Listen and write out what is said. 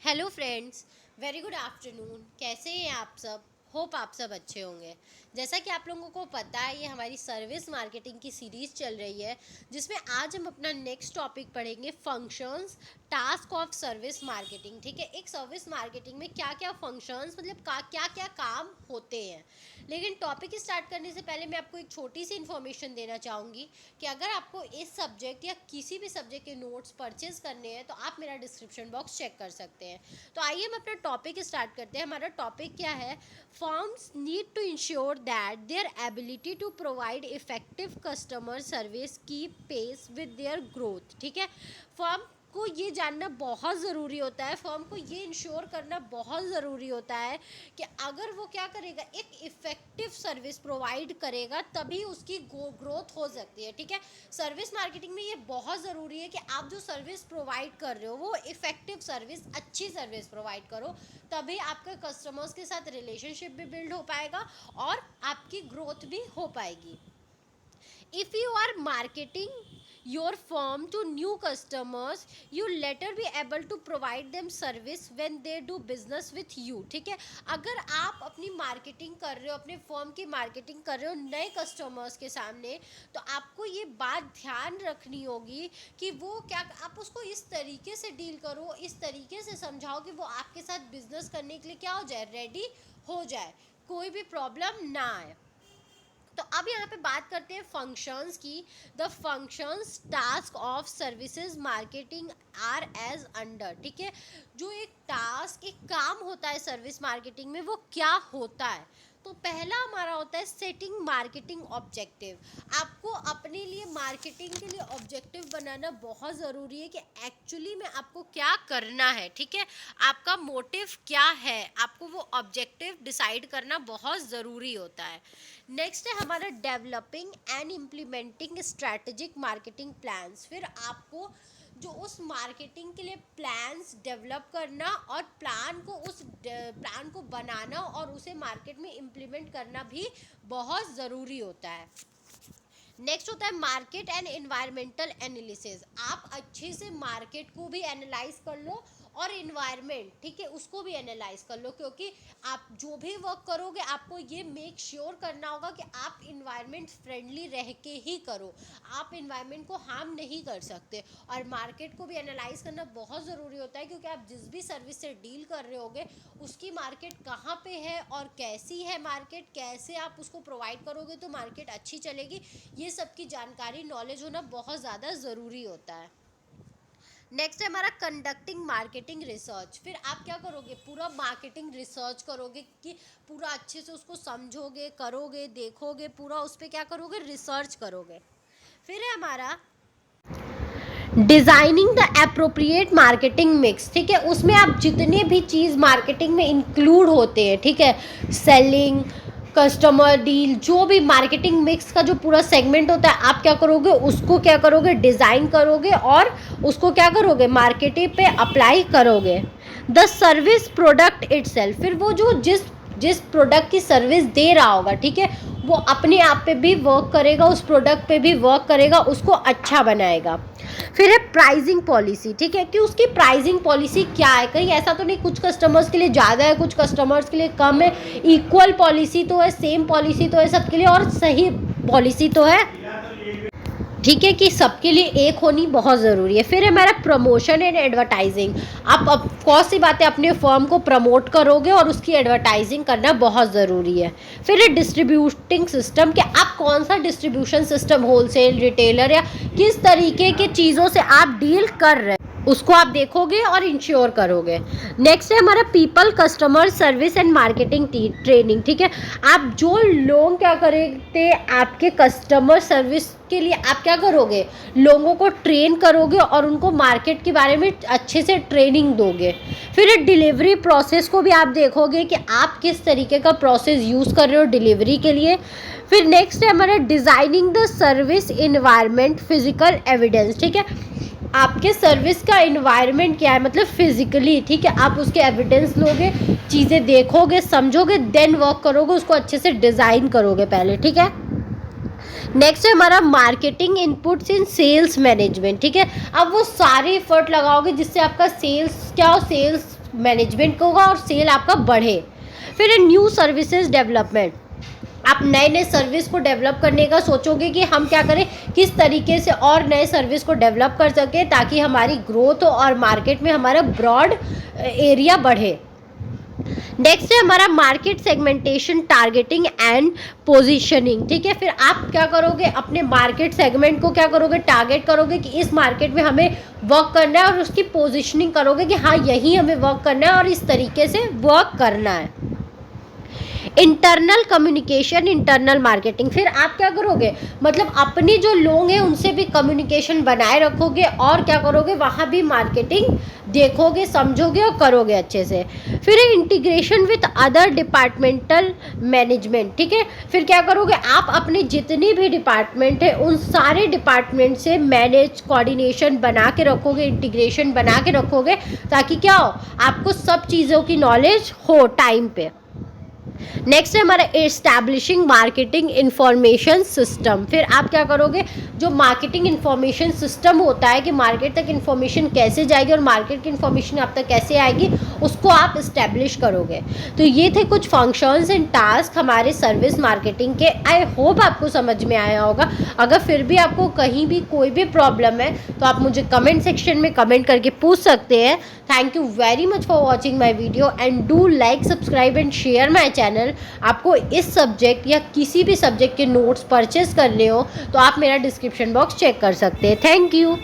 Hello friends, very good afternoon. कैसे हैं आप सब? होप आप सब अच्छे होंगे। जैसा कि आप लोगों को पता है, ये हमारी सर्विस मार्केटिंग की सीरीज़ चल रही है, जिसमें आज हम अपना नेक्स्ट टॉपिक पढ़ेंगे, functions task of service marketing. ठीक है, एक सर्विस मार्केटिंग में क्या क्या फंक्शंस मतलब क्या क्या काम होते हैं। लेकिन टॉपिक स्टार्ट करने से पहले मैं आपको एक छोटी सी इन्फॉर्मेशन देना चाहूँगी कि अगर आपको इस सब्जेक्ट या किसी भी सब्जेक्ट के नोट्स परचेज करने हैं तो आप मेरा डिस्क्रिप्शन बॉक्स चेक कर सकते हैं। तो आइए हम अपना टॉपिक स्टार्ट करते हैं। हमारा टॉपिक क्या है? Firms need to ensure that their ability to provide effective customer service keep pace with their growth। ठीक है, फर्म को ये जानना बहुत ज़रूरी होता है, फर्म को ये इंश्योर करना बहुत ज़रूरी होता है कि अगर वो क्या करेगा, एक इफ़ेक्टिव सर्विस प्रोवाइड करेगा, तभी उसकी ग्रोथ हो सकती है। ठीक है, सर्विस मार्केटिंग में ये बहुत ज़रूरी है कि आप जो सर्विस प्रोवाइड कर रहे हो वो इफ़ेक्टिव सर्विस, अच्छी सर्विस प्रोवाइड करो, तभी आपके कस्टमर्स के साथ रिलेशनशिप भी बिल्ड हो पाएगा और आपकी ग्रोथ भी हो पाएगी। If you are marketing your firm to new customers, you later be able to provide them service when they do business with you। ठीक है, अगर आप अपनी मार्केटिंग कर रहे हो, अपने फर्म की मार्केटिंग कर रहे हो नए कस्टमर्स के सामने, तो आपको ये बात ध्यान रखनी होगी कि वो क्या, आप उसको इस तरीके से डील करो, इस तरीके से समझाओ कि वो आपके साथ बिजनेस करने के लिए क्या हो जाए, रेडी हो जाए, कोई भी प्रॉब्लम ना आए। तो अब यहाँ पे बात करते हैं फंक्शंस की। The functions task of services marketing are as under. ठीक है, जो एक टास्क, एक काम होता है सर्विस मार्केटिंग में, वो क्या होता है? तो पहला हमारा होता है सेटिंग मार्केटिंग ऑब्जेक्टिव। आपको अपने लिए मार्केटिंग के लिए ऑब्जेक्टिव बनाना बहुत ज़रूरी है कि एक्चुअली में आपको क्या करना है। ठीक है, आपका मोटिव क्या है, आपको वो ऑब्जेक्टिव डिसाइड करना बहुत ज़रूरी होता है। नेक्स्ट है हमारा developing and implementing strategic marketing plans. फिर आपको जो उस मार्केटिंग के लिए प्लान्स डेवलप करना और प्लान को बनाना और उसे मार्केट में इम्प्लीमेंट करना भी बहुत ज़रूरी होता है। नेक्स्ट होता है मार्केट एंड एनवायरमेंटल एनालिसिस। आप अच्छे से मार्केट को भी एनालाइज कर लो और इन्वायरमेंट, ठीक है, उसको भी एनालाइज कर लो, क्योंकि आप जो भी वर्क करोगे आपको ये मेक श्योर करना होगा कि आप इन्वायरमेंट फ्रेंडली रह के ही करो, आप इन्वायरमेंट को हार्म नहीं कर सकते। और मार्केट को भी एनालाइज करना बहुत ज़रूरी होता है, क्योंकि आप जिस भी सर्विस से डील कर रहे होगे उसकी मार्केट कहाँ पे है और कैसी है मार्केट, कैसे आप उसको प्रोवाइड करोगे तो मार्केट अच्छी चलेगी, ये सब की जानकारी, नॉलेज होना बहुत ज़्यादा ज़रूरी होता है। नेक्स्ट है हमारा कंडक्टिंग मार्केटिंग रिसर्च। फिर आप क्या करोगे, पूरा मार्केटिंग रिसर्च करोगे कि पूरा अच्छे से उसको समझोगे, करोगे, देखोगे, पूरा उस पर क्या करोगे, रिसर्च करोगे। फिर है हमारा designing the appropriate marketing mix. ठीक है, उसमें आप जितने भी चीज़ मार्केटिंग में इंक्लूड होते हैं, ठीक है, सेलिंग, कस्टमर डील, जो भी मार्केटिंग मिक्स का जो पूरा सेगमेंट होता है, आप क्या करोगे, उसको क्या करोगे, डिज़ाइन करोगे और उसको क्या करोगे, मार्केटिंग पे अप्लाई करोगे। The service product itself. फिर वो जो जिस प्रोडक्ट की सर्विस दे रहा होगा, ठीक है, वो अपने आप पे भी वर्क करेगा, उस प्रोडक्ट पे भी वर्क करेगा, उसको अच्छा बनाएगा। फिर है प्राइसिंग पॉलिसी। ठीक है, कि उसकी प्राइसिंग पॉलिसी क्या है, कहीं ऐसा तो नहीं कुछ कस्टमर्स के लिए ज़्यादा है, कुछ कस्टमर्स के लिए कम है, इक्वल पॉलिसी तो है, सेम पॉलिसी तो है सबके लिए और सही पॉलिसी तो है। ठीक है, कि सबके लिए एक होनी बहुत ज़रूरी है। फिर हमारा प्रमोशन एंड एडवर्टाइजिंग। आप कौन सी बातें अपने फर्म को प्रमोट करोगे और उसकी एडवर्टाइजिंग करना बहुत ज़रूरी है। फिर है डिस्ट्रीब्यूटिंग सिस्टम, कि आप कौन सा डिस्ट्रीब्यूशन सिस्टम, होलसेल, रिटेलर या किस तरीके की चीज़ों से आप डील कर रहे हैं, उसको आप देखोगे और इंश्योर करोगे। नेक्स्ट है हमारा people customer service and marketing training. ठीक है, आप जो लोग क्या करेंगे, आपके कस्टमर सर्विस के लिए आप क्या करोगे, लोगों को ट्रेन करोगे और उनको मार्केट के बारे में अच्छे से ट्रेनिंग दोगे। फिर डिलीवरी प्रोसेस को भी आप देखोगे कि आप किस तरीके का प्रोसेस यूज़ कर रहे हो डिलीवरी के लिए। फिर नेक्स्ट है हमारा designing the service environment physical evidence. ठीक है, आपके सर्विस का इन्वायरमेंट क्या है, मतलब फिजिकली, ठीक है, आप उसके एविडेंस लोगे, चीज़ें देखोगे, समझोगे, देन वर्क करोगे, उसको अच्छे से डिज़ाइन करोगे पहले। ठीक है, नेक्स्ट है हमारा मार्केटिंग इनपुट्स इन सेल्स मैनेजमेंट। ठीक है, अब वो सारे एफर्ट लगाओगे जिससे आपका सेल्स क्या हो, सेल्स मैनेजमेंट होगा और सेल आपका बढ़े। फिर न्यू सर्विसेज डेवलपमेंट, आप नए नए सर्विस को डेवलप करने का सोचोगे कि हम क्या करें, किस तरीके से और नए सर्विस को डेवलप कर सकें ताकि हमारी ग्रोथ और मार्केट में हमारा ब्रॉड एरिया बढ़े। नेक्स्ट है हमारा market segmentation, targeting and positioning. ठीक है, फिर आप क्या करोगे, अपने मार्केट सेगमेंट को क्या करोगे, टारगेट करोगे कि इस मार्केट में हमें वर्क करना है, और उसकी पोजीशनिंग करोगे कि हाँ यही हमें वर्क करना है और इस तरीके से वर्क करना है। इंटरनल कम्युनिकेशन, इंटरनल मार्केटिंग, फिर आप क्या करोगे, मतलब अपने जो लोग हैं उनसे भी कम्युनिकेशन बनाए रखोगे और क्या करोगे, वहाँ भी मार्केटिंग देखोगे, समझोगे और करोगे अच्छे से। फिर integration with other departmental management. ठीक है, फिर क्या करोगे, आप अपने जितनी भी डिपार्टमेंट है उन सारे डिपार्टमेंट से मैनेज, कोऑर्डिनेशन बना के रखोगे, इंटीग्रेशन बना के रखोगे, ताकि क्या हो, आपको सब चीज़ों की नॉलेज हो टाइम पे। नेक्स्ट है हमारा एस्टैब्लिशिंग मार्केटिंग इंफॉर्मेशन सिस्टम। फिर आप क्या करोगे, जो मार्केटिंग इंफॉर्मेशन सिस्टम होता है कि मार्केट तक इंफॉर्मेशन कैसे जाएगी और मार्केट की इंफॉर्मेशन आप तक कैसे आएगी, उसको आप इस्टेब्लिश करोगे। तो ये थे कुछ फंक्शंस एंड टास्क हमारे सर्विस मार्केटिंग के। आई होप आपको समझ में आया होगा। अगर फिर भी आपको कहीं भी कोई भी प्रॉब्लम है तो आप मुझे कमेंट सेक्शन में कमेंट करके पूछ सकते हैं। Thank you very much for watching my video and do like, subscribe and share my channel. आपको इस सब्जेक्ट या किसी भी सब्जेक्ट के नोट्स परचेज करने हो तो आप मेरा डिस्क्रिप्शन बॉक्स चेक कर सकते हैं। Thank you.